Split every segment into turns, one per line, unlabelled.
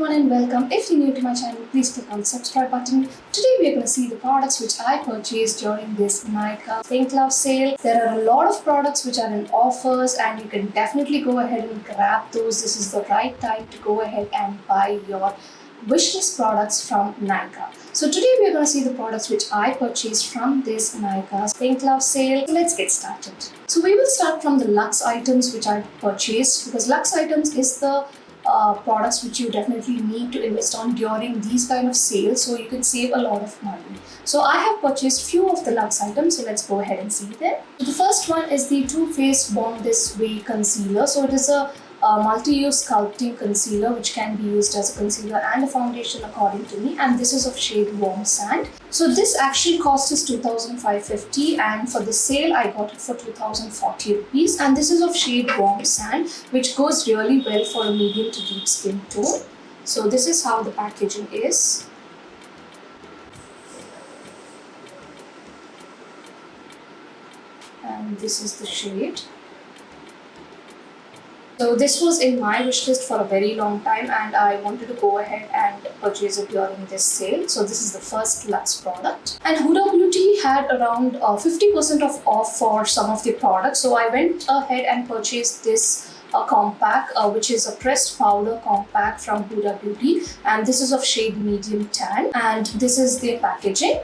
everyone and welcome. If you're new to my channel, please click on the subscribe button. Today we are going to see the products which I purchased during this Nykaa Pink Love sale. There are a lot of products which are in offers and you can definitely go ahead and grab those. This is the right time to go ahead and buy your wishlist products from Nykaa. So today we are going to see the products which I purchased from this Nykaa Pink Love sale. So let's get started. So we will start from the luxe items which I purchased, because luxe items is the products which you definitely need to invest on during these kind of sales, so you can save a lot of money. So I have purchased few of the luxe items, so let's go ahead and see them. So the first one is the Too Faced Born This Way concealer. So it is a multi-use sculpting concealer which can be used as a concealer and a foundation according to me, and this is of shade Warm Sand. So this actually cost is 2,550 and for the sale I got it for 2,040 rupees, and this is of shade Warm Sand which goes really well for a medium to deep skin tone. So this is how the packaging is. And this is the shade. So this was in my wishlist for a very long time and I wanted to go ahead and purchase it during this sale. So this is the first luxe product. And Huda Beauty had around 50% off for some of the products. So I went ahead and purchased this compact, which is a pressed powder compact from Huda Beauty. And this is of shade Medium Tan. And this is the packaging.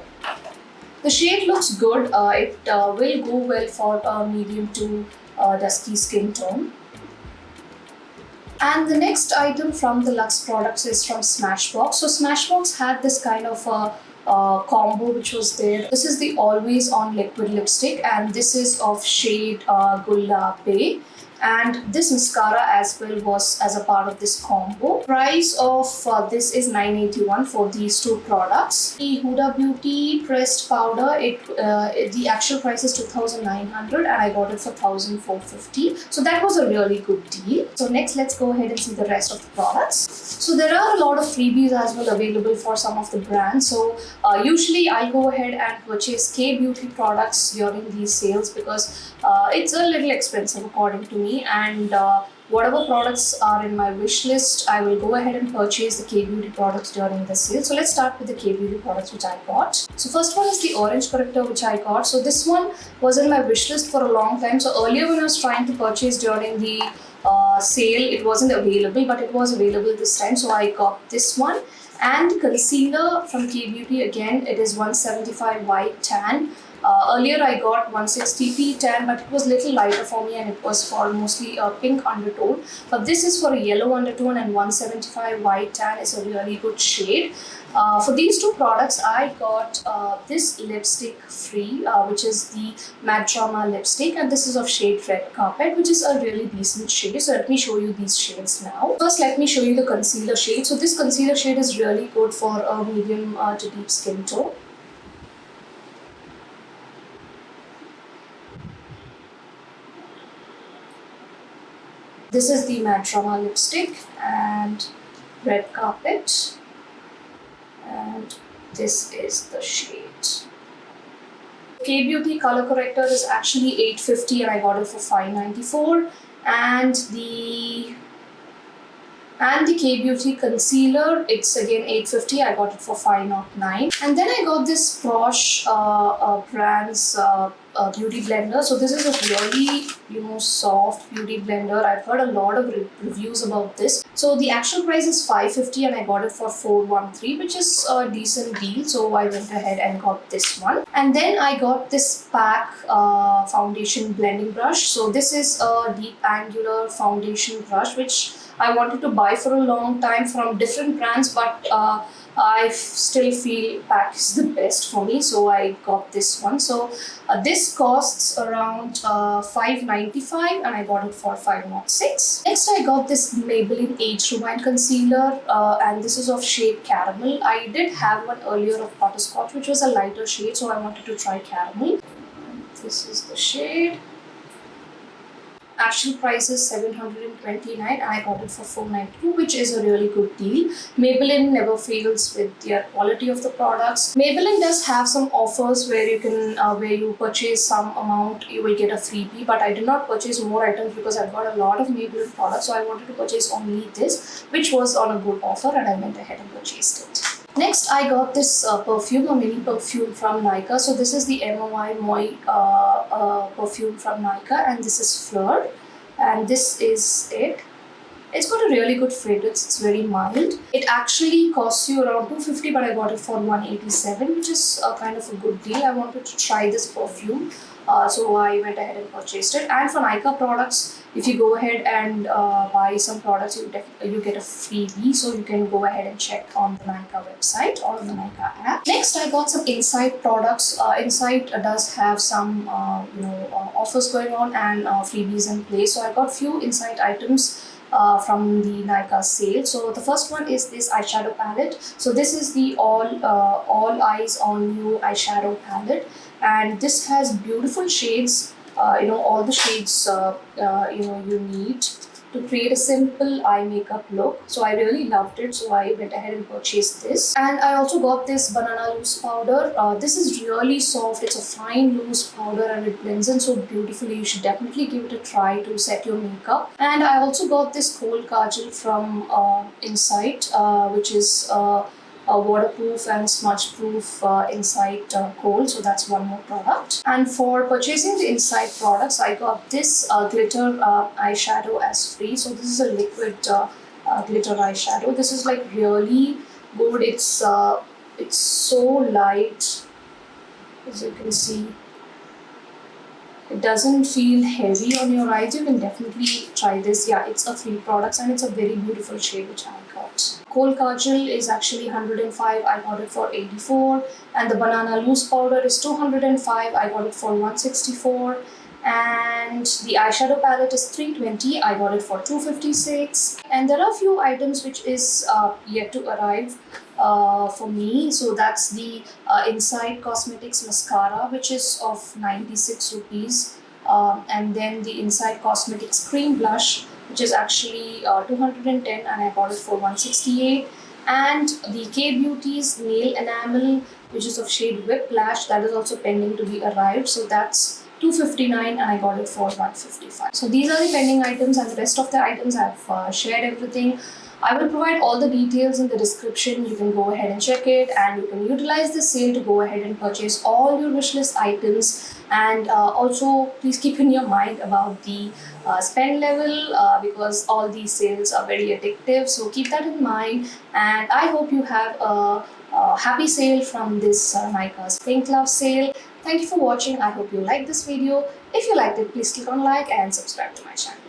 The shade looks good. It will go well for a medium to dusky skin tone. And the next item from the luxe products is from Smashbox. So Smashbox had this kind of combo which was there. This is the Always On Liquid Lipstick and this is of shade Gulabae. And this mascara as well was as a part of this combo. Price of this is 981 for these two products. The Huda Beauty pressed powder, the actual price is 2,900 and I got it for 1,450. So that was a really good deal. So next let's go ahead and see the rest of the products. So there are a lot of freebies as well available for some of the brands. So usually I'll go ahead and purchase K Beauty products during these sales because it's a little expensive according to me, and whatever products are in my wish list, I will go ahead and purchase the K Beauty products during the sale. So let's start with the K Beauty products which I got. So first one is the Orange Corrector which I got. So this one was in my wish list for a long time. So earlier when I was trying to purchase during the sale, it wasn't available, but it was available this time. So I got this one. And concealer from K Beauty, again it is 175 White Tan. Earlier I got 160p tan, but it was little lighter for me and it was for mostly a pink undertone. But this is for a yellow undertone and 175 White Tan is a really good shade. For these two products, I got this lipstick free, which is the Matte Drama lipstick, and this is of shade Red Carpet, which is a really decent shade. So let me show you these shades now. First, let me show you the concealer shade. So this concealer shade is really good for a medium to deep skin tone. This is the Matte Drama lipstick and Red Carpet, and this is the shade. K Beauty color corrector is actually 850 and I got it for 594, and the K Beauty concealer, it's again 850, I got it for 509. And then I got this Praush brand's beauty blender. So this is a really soft beauty blender. I've heard a lot of reviews about this. So the actual price is 550 and I got it for 413, which is a decent deal. So I went ahead and got this one. And then I got this PAC Foundation Blending Brush. So this is a deep angular foundation brush which I wanted to buy for a long time from different brands, but I still feel PAC is the best for me, so I got this one. So this costs around 595 and I got it for 506. Next I got this Maybelline Age Rewind Concealer and this is of shade Caramel. I did have one earlier of Butterscotch which was a lighter shade, so I wanted to try Caramel. This is the shade. Actual price is $729 and I got it for $492, which is a really good deal. Maybelline never fails with their quality of the products. Maybelline does have some offers where you can where you purchase some amount, you will get a freebie, but I did not purchase more items because I've got a lot of Maybelline products, so I wanted to purchase only this, which was on a good offer, and I went ahead and purchased it. Next, I got this perfume, a mini perfume from Nykaa. So this is the MOI perfume from Nykaa, and this is Fleur, and this is it. It's got a really good fragrance. It's very mild. It actually costs you around $250, but I got it for $187, which is kind of a good deal. I wanted to try this perfume, so I went ahead and purchased it. And for Nykaa products, if you go ahead and buy some products, you get a freebie. So you can go ahead and check on the Nykaa website or on the Nykaa app. Next, I got some Insight products. Insight does have some offers going on and freebies in place. So I got few Insight items from the Nykaa sale. So the first one is this eyeshadow palette. So this is the all eyes on you eyeshadow palette, and this has beautiful shades. All the shades you need to create a simple eye makeup look. So I really loved it, so I went ahead and purchased this. And I also got this banana loose powder. This is really soft. It's a fine loose powder and it blends in so beautifully. You should definitely give it a try to set your makeup. And I also got this Kohl Kajal from Insight, which is a waterproof and smudge proof Insight Kohl. So that's one more product. And for purchasing the Insight products, I got this glitter eyeshadow as free. So this is a liquid glitter eyeshadow. This is like really good. It's so light, as you can see. It doesn't feel heavy on your eyes. You can definitely try this. Yeah, it's a free product and it's a very beautiful shade which I got. Kohl Kajal is actually $105. I got it for $84. And the banana loose powder is $205. I got it for $164. And the eyeshadow palette is $320. I got it for $256. And there are a few items which is yet to arrive for me. So that's the Insight Cosmetics mascara, which is of 96 rupees. And then the Insight Cosmetics cream blush, which is actually 210, and I got it for 168. And the K Beauty's nail enamel, which is of shade Whiplash, that is also pending to be arrived. So that's $259 and I got it for $155. So these are the pending items, and the rest of the items I've shared everything. I will provide all the details in the description. You can go ahead and check it, and you can utilize the sale to go ahead and purchase all your wishlist items. And also please keep in your mind about the spend level because all these sales are very addictive. So keep that in mind, and I hope you have a happy sale from this Nykaa's Pink Love sale. Thank you for watching. I hope you liked this video. If you liked it, please click on like and subscribe to my channel.